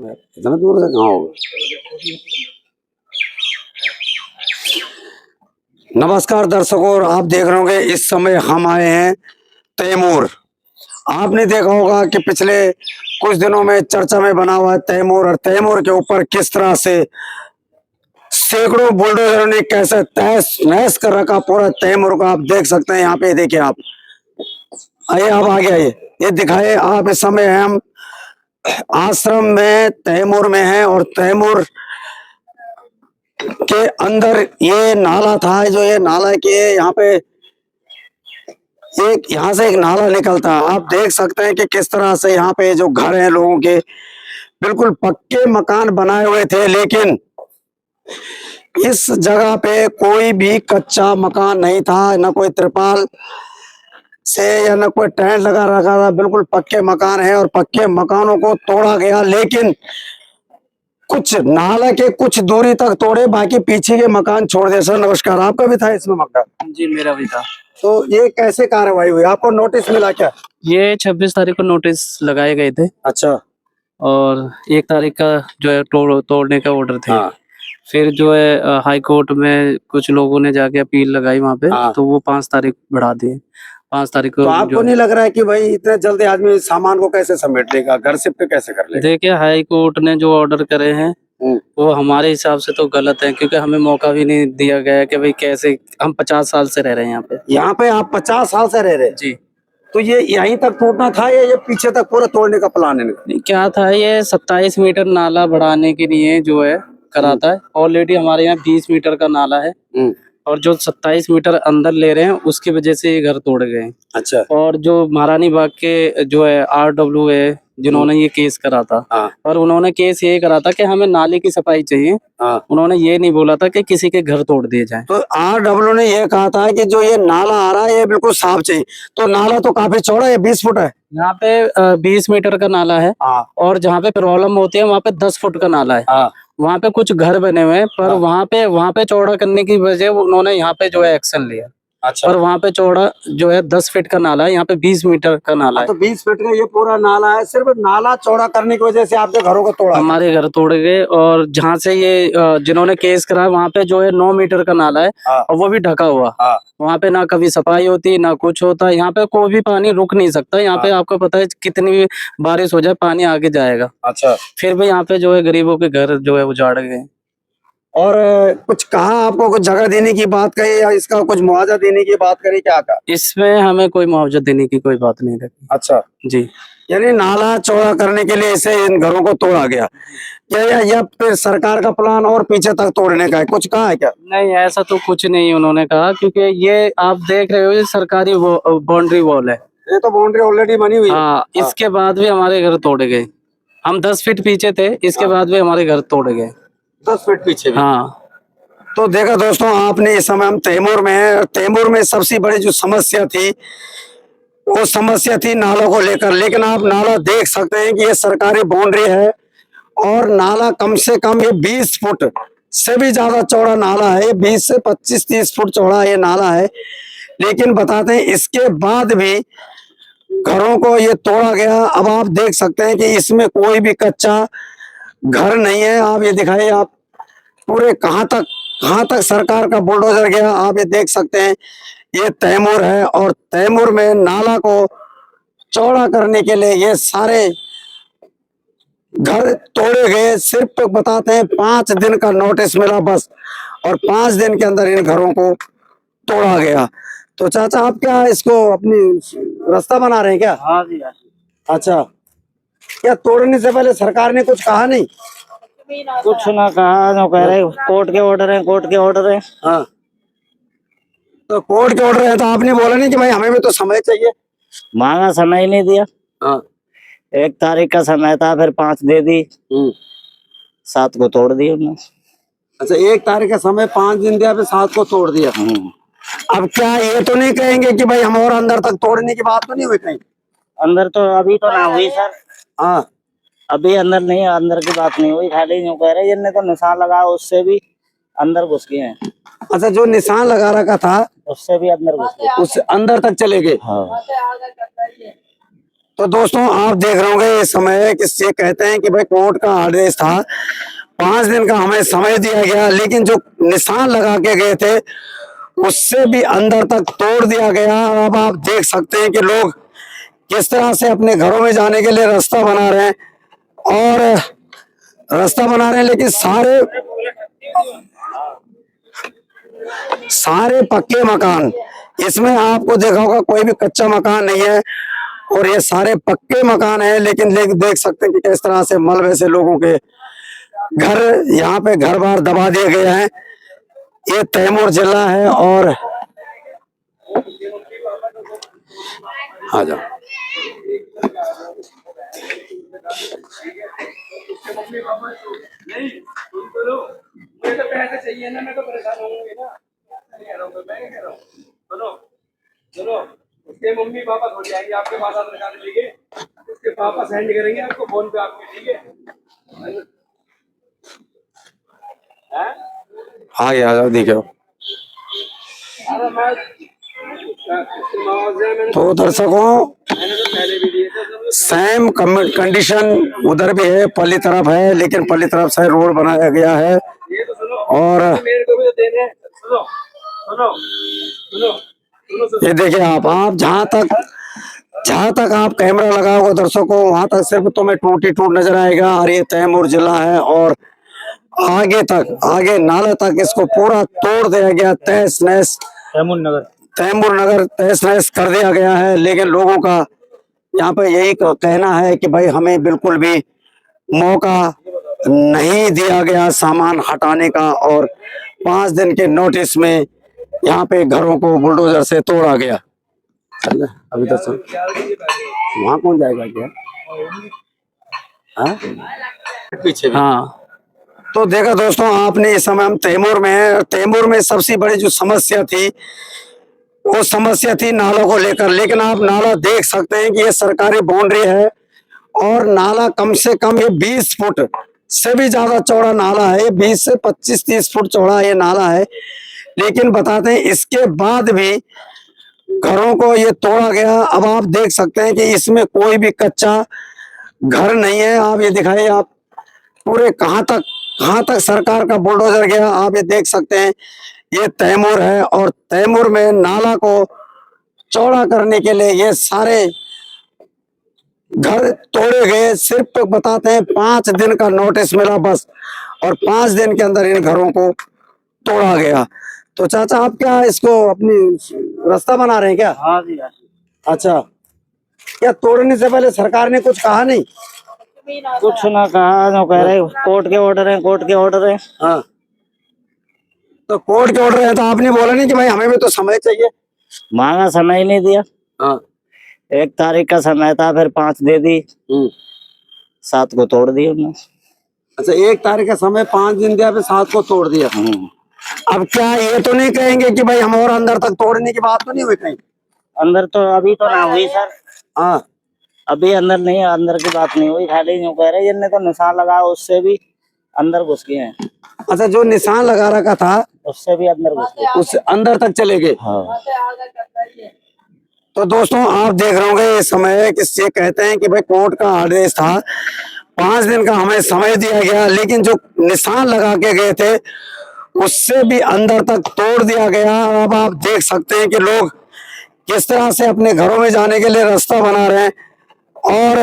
इतना दूर से कहाँ होगा। नमस्कार दर्शकों, और आप देख रहे होंगे इस समय हम आए हैं तैमूर। आपने देखा होगा कि पिछले कुछ दिनों में चर्चा में बना हुआ है तैमूर, और तैमूर के ऊपर किस तरह से सैकड़ों बुलडोजरों ने कैसे तहस नहस कर रखा पूरा तैमूर को। आप देख सकते हैं यहाँ पे, देखिए आप आइए, आप आगे आइए, ये दिखाए आप। इस समय हम आश्रम में तैमूर में हैं, और तैमूर के अंदर ये नाला था, जो ये नाला के यहाँ पे यहाँ से एक नाला निकलता है। आप देख सकते हैं कि किस तरह से यहाँ पे जो घर हैं लोगों के, बिल्कुल पक्के मकान बनाए हुए थे, लेकिन इस जगह पे कोई भी कच्चा मकान नहीं था, न कोई त्रिपाल से या न कोई टेंट लगा रखा था। बिल्कुल पक्के मकान है, और पक्के मकानों को तोड़ा गया, लेकिन कुछ नाला के कुछ दूरी तक तोड़े, बाकी पीछे के मकान छोड़ दिए। सर नमस्कार, आपका भी था इसमें मकान? जी मेरा भी था। तो ये कैसे कार्रवाई हुई, आपको नोटिस मिला क्या? ये 26 तारीख को नोटिस लगाए गए थे। अच्छा। और 1 तारीख का जो है तोड़ने का ऑर्डर थे। हाँ। फिर जो है हाई कोर्ट में कुछ लोगों ने जाके अपील लगाई वहाँ पे। हाँ। तो वो 5 तारीख बढ़ा दिए। 5 तारीख को तो आपको नहीं लग रहा है कि भाई इतने जल्दी आदमी सामान को कैसे समेट लेगा, घर शिफ्ट कैसे कर लेगा? देखिए, हाई कोर्ट ने जो ऑर्डर करे हैं वो हमारे हिसाब से तो गलत है, क्योंकि हमें मौका भी नहीं दिया गया कि भाई कैसे। हम 50 साल से रह रहे हैं यहाँ पे। यहाँ पे आप 50 साल से रह रहे हैं? जी। तो ये यहीं तक टूटना था या ये पीछे तक पूरा तोड़ने का प्लान है? क्या था, ये 27 मीटर नाला बढ़ाने के लिए जो है कराता है। ऑलरेडी हमारे यहाँ 20 मीटर का नाला है, और जो 27 मीटर अंदर ले रहे हैं उसकी वजह से ये घर तोड़ गए। अच्छा। और जो महारानी बाग के जो है RW है, जिन्होंने ये केस करा था, और उन्होंने केस ये करा था कि हमें नाले की सफाई चाहिए। उन्होंने ये नहीं बोला था कि किसी के घर तोड़ दिए जाए। तो RW ने ये कहा था कि जो ये नाला आ रहा है ये बिल्कुल साफ चाहिए। तो नाला तो काफी चौड़ा है, 20 फुट है। यहाँ पे 20 मीटर का नाला है, और जहाँ पे प्रॉब्लम होती है वहाँ पे 10 फुट का नाला है। वहाँ पे कुछ घर बने हुए हैं, पर वहाँ पे चौड़ा करने की वजह उन्होंने यहाँ पे जो है एक्शन लिया। अच्छा। और वहाँ पे चौड़ा जो है 10 फीट का नाला है, यहाँ पे 20 मीटर का नाला है। तो 20 फीट का ये पूरा नाला है, सिर्फ नाला चौड़ा करने की वजह से आपके घरों को तोड़ा? हमारे घर तोड़ गए। और जहाँ से ये जिन्होंने केस करा वहाँ पे जो है 9 मीटर का नाला है, और वो भी ढका हुआ। वहाँ पे ना कभी सफाई होती ना कुछ होता। यहाँ पे कोई भी पानी रुक नहीं सकता। यहाँ पे आपको पता है कितनी भी बारिश हो जाए पानी आगे जाएगा। अच्छा। फिर भी यहाँ पे जो है गरीबों के घर जो है उजाड़ गए। और कुछ कहा आपको, कुछ जगह देने की बात कही या इसका कुछ मुआवजा देने की बात करी, क्या कहा? इसमें हमें कोई मुआवजा देने की कोई बात नहीं रखी। अच्छा जी। यानी नाला चौड़ा करने के लिए इसे इन घरों को तोड़ा गया क्या, या फिर सरकार का प्लान और पीछे तक तोड़ने का है, कुछ कहा है क्या? नहीं, ऐसा तो कुछ नहीं उन्होंने कहा, क्योंकि ये आप देख रहे हो ये सरकारी बाउंड्री वॉल है। ये तो बाउंड्री ऑलरेडी बनी हुई है। हाँ, इसके बाद भी हमारे घर तोड़े गए। हम 10 फीट पीछे थे, इसके बाद भी हमारे घर तोड़े गए। 10 फीट पीछे भी? हाँ। तो देखा दोस्तों आपने, इस समय हम तैमूर में हैं। तैमूर में सबसे बड़ी जो समस्या थी वो समस्या थी नालों को लेकर, लेकिन आप नाला देख सकते हैं कि ये सरकारी बाउंड्री है, और नाला कम से कम ये 20 फुट से भी ज्यादा चौड़ा नाला है। 20 से 25-30 फुट चौड़ा ये नाला है, लेकिन बताते हैं इसके बाद भी घरों को ये तोड़ा गया। अब आप देख सकते हैं कि इसमें कोई भी कच्चा घर नहीं है। आप ये दिखाइए, आप पूरे कहाँ तक सरकार का बुलडोजर गया, आप ये देख सकते हैं। ये तैमूर है, और तैमूर में नाला को चौड़ा करने के लिए ये सारे घर तोड़े गए। सिर्फ बताते हैं 5 दिन का नोटिस मिला बस, और 5 दिन के अंदर इन घरों को तोड़ा गया। तो चाचा आप क्या इसको अपनी रास्ता बना रहे हैं क्या? हाँ जी। अच्छा, क्या तोड़ने से पहले सरकार ने कुछ कहा नहीं? कुछ ना कहा, जो कह रहे कोर्ट के ऑर्डर है, कोर्ट के ऑर्डर है। हाँ, तो कोर्ट के ऑर्डर है, तो आपने बोला नहीं कि भाई हमें भी तो समय चाहिए? मांगा, समय ही नहीं दिया। हाँ। 1 तारीख का समय था, फिर 5 दे दी, 7 को तोड़ दी उन्होंने। अच्छा, 1 तारीख का समय, 5 दिन दिया, फिर 7 को तोड़ दिया। अब क्या ये तो नहीं कहेंगे कि भाई हम और अंदर तक तोड़ने की बात तो नहीं हुई कहीं? अंदर तो अभी तो ना हुई सर। हाँ, अभी अंदर नहीं, अंदर की बात नहीं हुई। खाली यूं कह रहे जिनने तो निशान लगा उससे भी अंदर घुस गए हैं। अच्छा, जो निशान लगा रखा था उससे भी अंदर घुस गए, उस अंदर तक चले गए। हाँ। तो दोस्तों आप देख रहे होंगे इस समय किससे कहते हैं कि भाई कोर्ट का आदेश था, 5 दिन का हमें समय दिया गया, लेकिन जो निशान लगा के गए थे उससे भी अंदर तक तोड़ दिया गया। अब आप देख सकते हैं कि लोग किस तरह से अपने घरों में जाने के लिए रास्ता बना रहे हैं, और रास्ता बना रहे हैं, लेकिन सारे पक्के मकान, इसमें आपको देखा होगा कोई भी कच्चा मकान नहीं है, और ये सारे पक्के मकान हैं। लेकिन देख सकते हैं कि किस तरह से मलबे से लोगों के घर, यहाँ पे घर बार दबा दिए गए हैं। ये तैमूर जिला है। और आ जाओ, मुझे तो पैसे चाहिए ना, मैं तो परेशान होंगे ना। मैं कह रहा हूँ सुनो सुनो, उसके मम्मी पापा थोड़ी आएंगे आपके पास आधार कार्ड लेके, उसके पापा सेंड करेंगे आपको फोन पे आपके, ठीक है? हाँ आ जाओ, देखो। अरे मैं तो दर्शकों मैंने तो पहले भी दिए थे सब। सेम कंडीशन उधर भी है, पल्ली तरफ है, लेकिन पल्ली तरफ से रोड बनाया गया है। ये तो सुनो, और मेरे को भी तो देने हैं। सुनो सुनो सुनो सुनो सुनो, ये देखिए आप जहां तक आप कैमरा लगाओगे दर्शकों, वहां तक सिर्फ तुम्हें टूट ही टूट नजर आएगा। और ये तैमूर जिला है, और आगे नाले तक इसको पूरा तोड़ दिया गया, तहस नहस, तैमूर नगर तहस नहस कर दिया गया है। लेकिन लोगों का यहाँ पे यही कहना है कि भाई हमें बिल्कुल भी मौका नहीं दिया गया सामान हटाने का, और 5 दिन के नोटिस में यहाँ पे घरों को बुलडोजर से तोड़ा गया। अभी तक वहां कौन जाएगा क्या? हाँ? पीछे भी। हाँ, तो देखा दोस्तों आपने, इस समय हम तैमूर में हैं। तैमूर में सबसे बड़ी जो समस्या थी वो समस्या थी नालों को लेकर। लेकिन आप नाला देख सकते हैं कि ये सरकारी बाउंड्री है, और नाला कम से कम ये 20 फुट से भी ज्यादा चौड़ा नाला है। 20 से 25-30 फुट चौड़ा ये नाला है। लेकिन बताते हैं इसके बाद भी घरों को ये तोड़ा गया। अब आप देख सकते हैं कि इसमें कोई भी कच्चा घर नहीं है। आप ये दिखाइए, आप पूरे कहाँ तक सरकार का बुलडोजर गया, आप ये देख सकते हैं। ये तैमूर है, और तैमूर में नाला को चौड़ा करने के लिए ये सारे घर तोड़े गए। सिर्फ बताते हैं 5 दिन का नोटिस मिला बस, और 5 दिन के अंदर इन घरों को तोड़ा गया। तो चाचा आप क्या इसको अपनी रास्ता बना रहे हैं क्या? हाँ जी। अच्छा, क्या तोड़ने से पहले सरकार ने कुछ कहा नहीं? कुछ ना कहा, जो कह रहे कोर्ट के ऑर्डर है, कोर्ट के ऑर्डर है। हाँ, तो कोर्ट के ऑर्डर है, तो आपने बोला नहीं कि भाई हमें भी तो समय चाहिए? मांगा, समय नहीं दिया। हाँ। 1 तारीख का समय था, फिर 5 दे दी, 7 को तोड़ दी उन्होंने। अच्छा, 1 तारीख का समय, 5 दिन दिया, फिर 7 को तोड़ दिया। अब क्या ये तो नहीं कहेंगे कि भाई हम और अंदर तक तोड़ने की बात तो नहीं हुई कहीं? अंदर तो अभी तो ना हुई सर। हाँ, अभी अंदर नहीं, अंदर की बात नहीं हुई। खाली यूं कह रहे जिनने तो निशान लगाया उससे भी अंदर घुस गए हैं। अच्छा, जो निशान लगा रखा था उससे भी अंदर घुस गए, उस अंदर तक चले गए। हाँ। तो दोस्तों आप देख रहे होंगे इस समय किससे कहते हैं कि भाई कोर्ट का आदेश था, 5 दिन का हमें समय दिया गया, लेकिन जो निशान लगा के गए थे उससे भी अंदर तक तोड़ दिया गया। अब आप देख सकते हैं कि लोग किस तरह से अपने घरों में जाने के लिए रास्ता बना रहे हैं, और